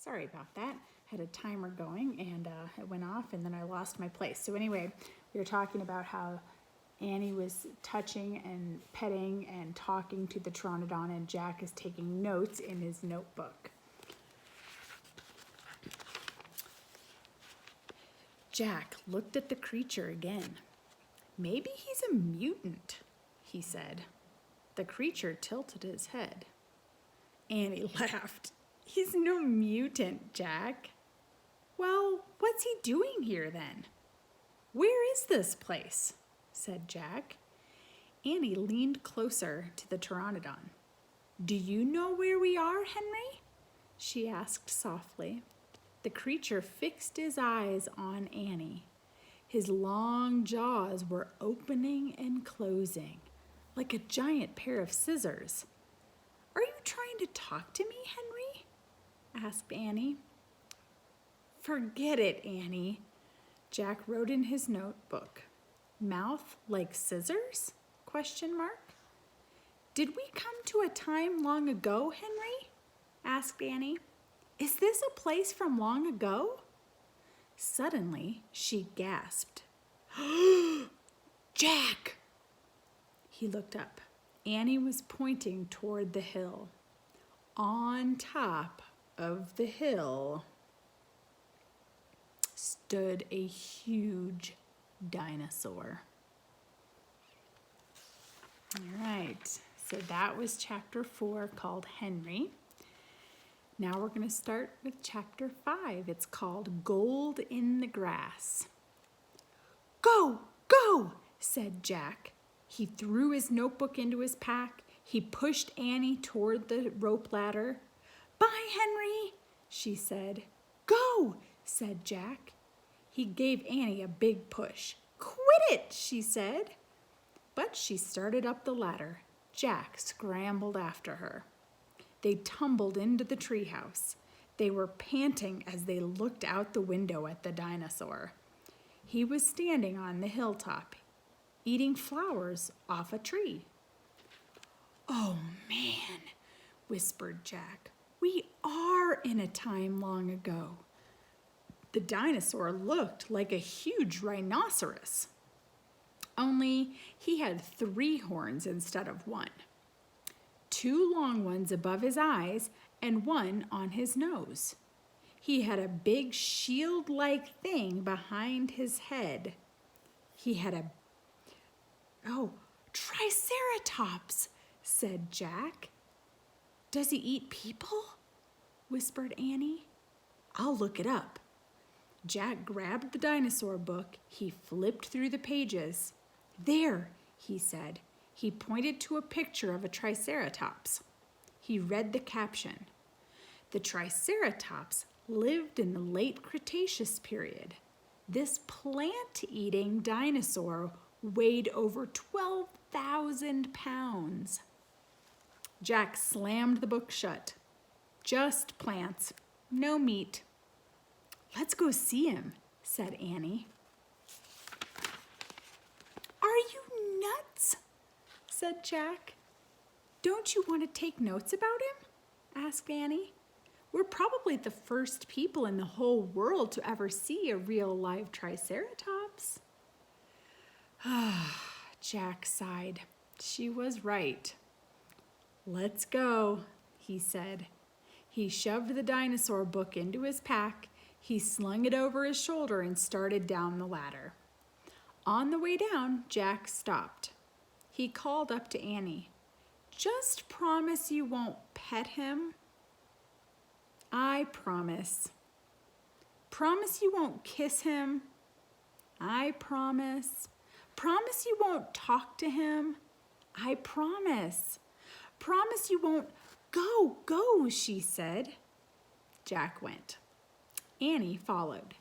Sorry about that. Had a timer going and it went off and then I lost my place. So anyway, we were talking about how Annie was touching and petting and talking to the Pteranodon, and Jack is taking notes in his notebook. Jack looked at the creature again. "Maybe he's a mutant," he said. The creature tilted his head. Annie laughed. "He's no mutant, Jack." "Well, what's he doing here then?" "Where is this place?" said Jack. Annie leaned closer to the Pteranodon. "Do you know where we are, Henry?" she asked softly. The creature fixed his eyes on Annie. His long jaws were opening and closing, like a giant pair of scissors. "Are you trying to talk to me, Henry?" asked Annie. "Forget it, Annie." Jack wrote in his notebook. "Mouth like scissors? ? "Did we come to a time long ago, Henry?" asked Annie. "Is this a place from long ago?" Suddenly, she gasped. "Jack!" He looked up. Annie was pointing toward the hill. On top of the hill stood a huge dinosaur. All right, so that was chapter 4 called Henry. Now we're going to start with chapter 5. It's called Gold in the Grass. "Go, go," said Jack. He threw his notebook into his pack. He pushed Annie toward the rope ladder. "Bye, Henry," she said. "Go," said Jack. He gave Annie a big push. "Quit it," she said. But she started up the ladder. Jack scrambled after her. They tumbled into the treehouse. They were panting as they looked out the window at the dinosaur. He was standing on the hilltop, eating flowers off a tree. "Oh, man," whispered Jack. "We are in a time long ago." The dinosaur looked like a huge rhinoceros, only he had 3 horns instead of 1. 2 long ones above his eyes and 1 on his nose. He had a big shield-like thing behind his head. He had Triceratops, said Jack. "Does he eat people?" whispered Annie. "I'll look it up." Jack grabbed the dinosaur book. He flipped through the pages. "There," he said. He pointed to a picture of a Triceratops. He read the caption. The Triceratops lived in the late Cretaceous period. This plant-eating dinosaur weighed over 12,000 pounds. Jack slammed the book shut. "Just plants, no meat." "Let's go see him," said Annie. "Are you nuts?" said Jack. "Don't you want to take notes about him?" asked Annie. "We're probably the first people in the whole world to ever see a real live Triceratops." Jack sighed. She was right. "Let's go," he said. He shoved the dinosaur book into his pack. He slung it over his shoulder and started down the ladder. On the way down, Jack stopped. He called up to Annie. "Just promise you won't pet him." "I promise." "Promise you won't kiss him." "I promise." "Promise you won't talk to him." "I promise." "Promise you won't—" "Go, go," she said. Jack went. Annie followed.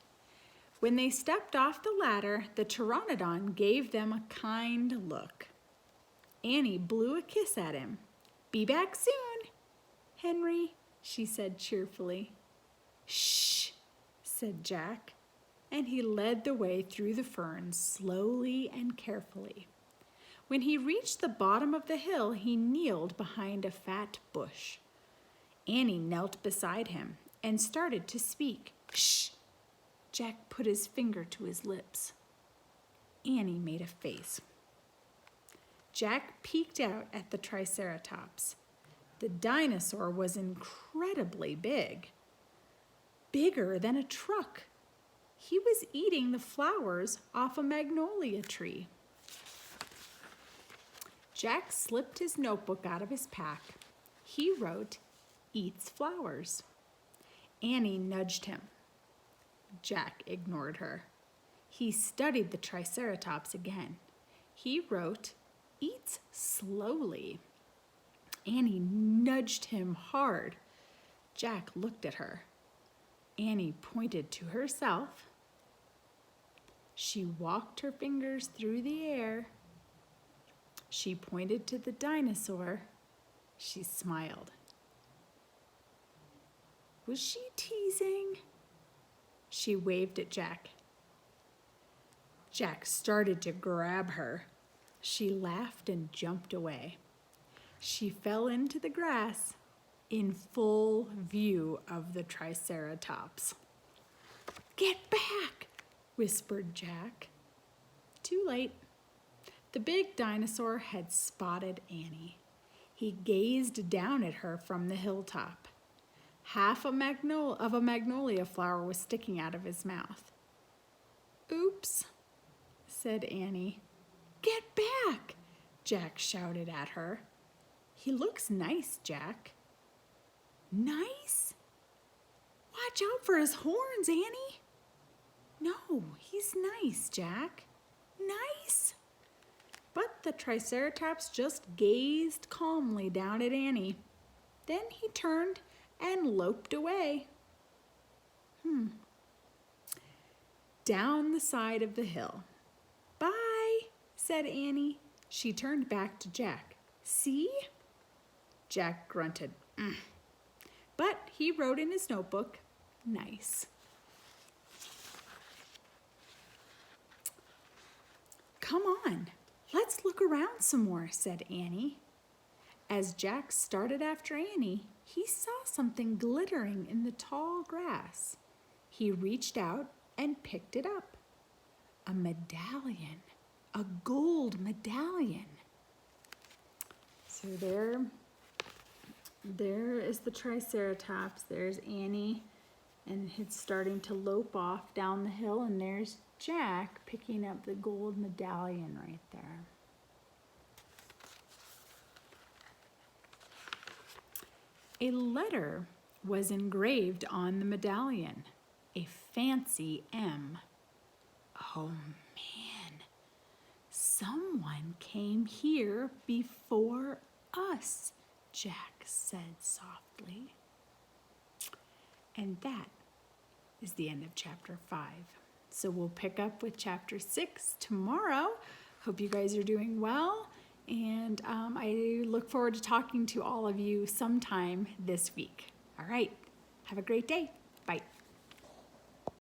When they stepped off the ladder, the Pteranodon gave them a kind look. Annie blew a kiss at him. "Be back soon, Henry," she said cheerfully. "Shh," said Jack, and he led the way through the ferns slowly and carefully. When he reached the bottom of the hill, he kneeled behind a fat bush. Annie knelt beside him, and started to speak. Shh! Jack put his finger to his lips. Annie made a face. Jack peeked out at the Triceratops. The dinosaur was incredibly big. Bigger than a truck. He was eating the flowers off a magnolia tree. Jack slipped his notebook out of his pack. He wrote, "Eats flowers." Annie nudged him. Jack ignored her. He studied the Triceratops again. He wrote, "Eats slowly." Annie nudged him hard. Jack looked at her. Annie pointed to herself. She walked her fingers through the air. She pointed to the dinosaur. She smiled. Was she teasing? She waved at Jack. Jack started to grab her. She laughed and jumped away. She fell into the grass in full view of the Triceratops. "Get back!" whispered Jack. Too late. The big dinosaur had spotted Annie. He gazed down at her from the hilltop. Half of a magnolia flower was sticking out of his mouth. "Oops," said Annie. "Get back!" Jack shouted at her. "He looks nice, Jack." "Nice? Watch out for his horns, Annie." "No, he's nice, Jack. Nice." But the Triceratops just gazed calmly down at Annie. Then he turned and loped away. Down the side of the hill. "Bye," said Annie. She turned back to Jack. "See?" Jack grunted. But he wrote in his notebook, "Nice." "Come on, let's look around some more," said Annie. As Jack started after Annie, he saw something glittering in the tall grass. He reached out and picked it up. A medallion, a gold medallion. So there is the Triceratops. There's Annie, and it's starting to lope off down the hill, and there's Jack picking up the gold medallion right there. A letter was engraved on the medallion, a fancy M. "Oh man, someone came here before us," Jack said softly. And that is the end of chapter 5. So we'll pick up with chapter 6 tomorrow. Hope you guys are doing well. And I look forward to talking to all of you sometime this week. All right. Have a great day. Bye.